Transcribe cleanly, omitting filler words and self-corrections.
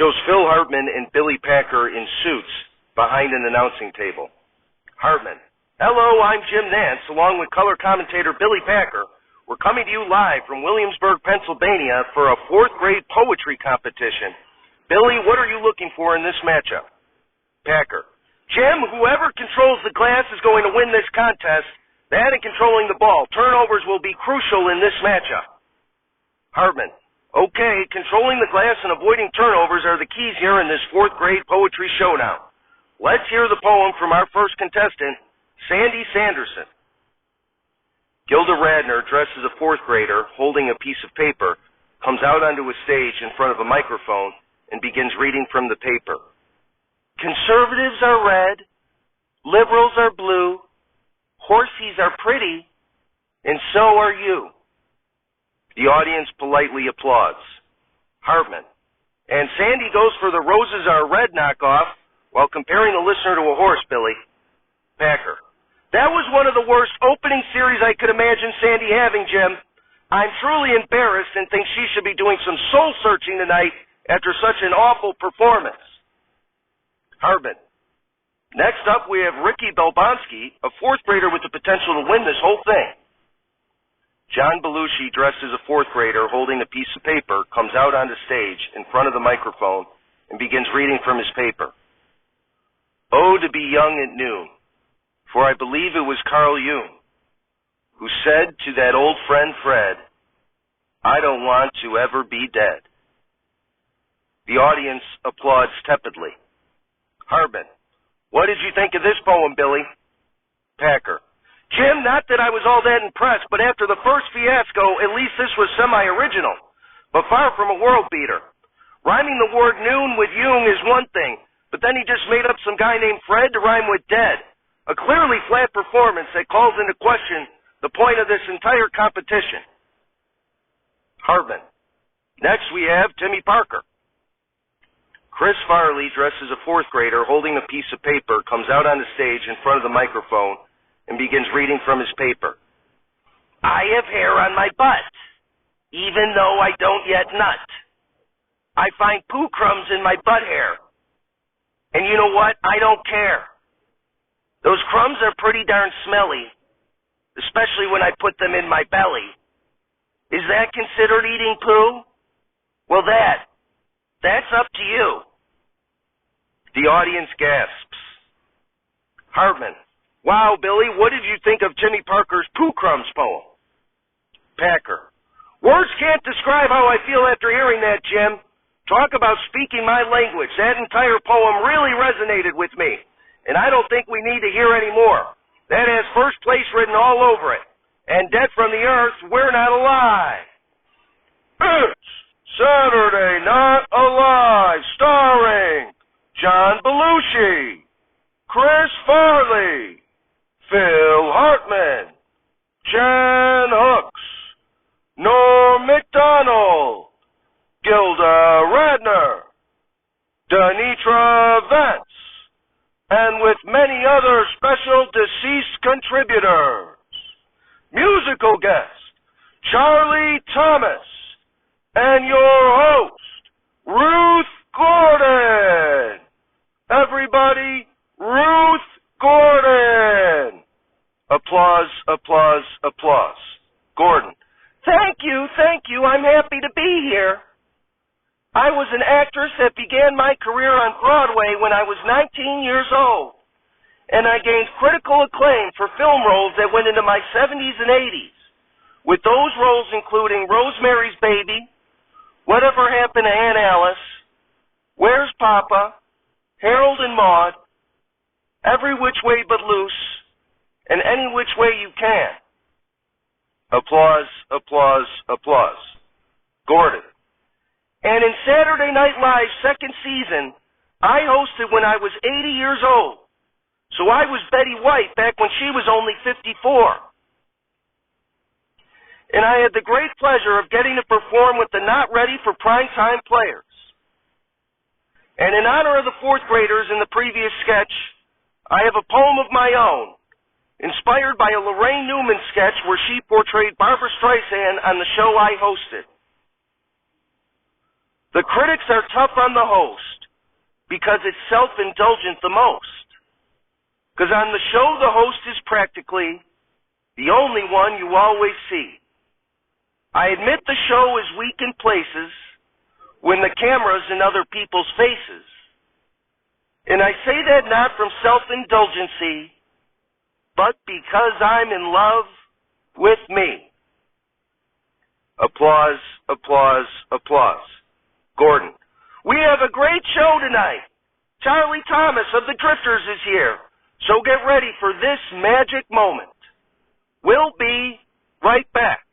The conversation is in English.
Shows Phil Hartman and Billy Packer in suits behind an announcing table. Hartman: Hello, I'm Jim Nance, along with color commentator Billy Packer. We're coming to you live from Williamsburg, Pennsylvania for a 4th grade poetry competition. Billy, what are you looking for in this matchup? Packer: Jim, whoever controls the glass is going to win this contest. That and controlling the ball. Turnovers will be crucial in this matchup. Hartman: Okay, controlling the glass and avoiding turnovers are the keys here in this 4th grade poetry showdown. Let's hear the poem from our first contestant, Sandy Sanderson. Gilda Radner, dressed as a 4th grader, holding a piece of paper, comes out onto a stage in front of a microphone and begins reading from the paper. Conservatives are red, liberals are blue, horsies are pretty, and so are you. The audience politely applauds. Hartman: And Sandy goes for the roses are red knockoff while comparing the listener to a horse, Billy. Packer: That was one of the worst opening series I could imagine Sandy having, Jim. I'm truly embarrassed and think she should be doing some soul searching tonight after such an awful performance. Hartman: Next up we have Ricky Belbonsky, a 4th grader with the potential to win this whole thing. John Belushi, dressed as a 4th grader, holding a piece of paper, comes out onto stage in front of the microphone and begins reading from his paper. Oh, to be young at noon, for I believe it was Carl Jung who said to that old friend Fred, I don't want to ever be dead. The audience applauds tepidly. Hartman: What did you think of this poem, Billy? Packer: Jim, not that I was all that impressed, but after the first fiasco, at least this was semi-original, but far from a world beater. Rhyming the word noon with Jung is one thing, but then he just made up some guy named Fred to rhyme with dead. A clearly flat performance that calls into question the point of this entire competition. Hartman: Next we have Timmy Parker. Chris Farley, dressed as a 4th grader, holding a piece of paper, comes out on the stage in front of the microphone and begins reading from his paper. I have hair on my butt, even though I don't yet nut. I find poo crumbs in my butt hair. And you know what? I don't care. Those crumbs are pretty darn smelly, especially when I put them in my belly. Is that considered eating poo? Well, that's up to you. The audience gasps. Hartman: Wow, Billy, what did you think of Jimmy Parker's Poo Crumbs poem? Packer: Words can't describe how I feel after hearing that, Jim. Talk about speaking my language. That entire poem really resonated with me, and I don't think we need to hear any more. That has first place written all over it. And dead from the earth, we're not alive. It's Saturday Night Alive, starring John Belushi, Chris Farley, Phil Hartman, Jan Hooks, Norm MacDonald, Gilda Radner, Denitra Vance, and with many other special deceased contributors. Musical guest, Charlie Thomas, and your host, Ruth Gordon. Everybody, Ruth Gordon. Applause, applause, applause. Gordon: Thank you. I'm happy to be here. I was an actress that began my career on Broadway when I was 19 years old, and I gained critical acclaim for film roles that went into my 70s and 80s, with those roles including Rosemary's Baby, Whatever Happened to Aunt Alice, Where's Papa, Harold and Maude, Every Which Way But Loose, and Any Which Way You Can. Applause, applause, applause. Gordon: And in Saturday Night Live's second season, I hosted when I was 80 years old. So I was Betty White back when she was only 54. And I had the great pleasure of getting to perform with the not ready for primetime players. And in honor of the 4th graders in the previous sketch, I have a poem of my own, inspired by a Lorraine Newman sketch where she portrayed Barbra Streisand on the show I hosted. The critics are tough on the host because it's self-indulgent the most. Because on the show, the host is practically the only one you always see. I admit the show is weak in places when the camera's in other people's faces. And I say that not from self-indulgency, but because I'm in love with me. Applause, applause, applause. Gordon. We have a great show tonight. Charlie Thomas of the Drifters is here. So get ready for this magic moment. We'll be right back.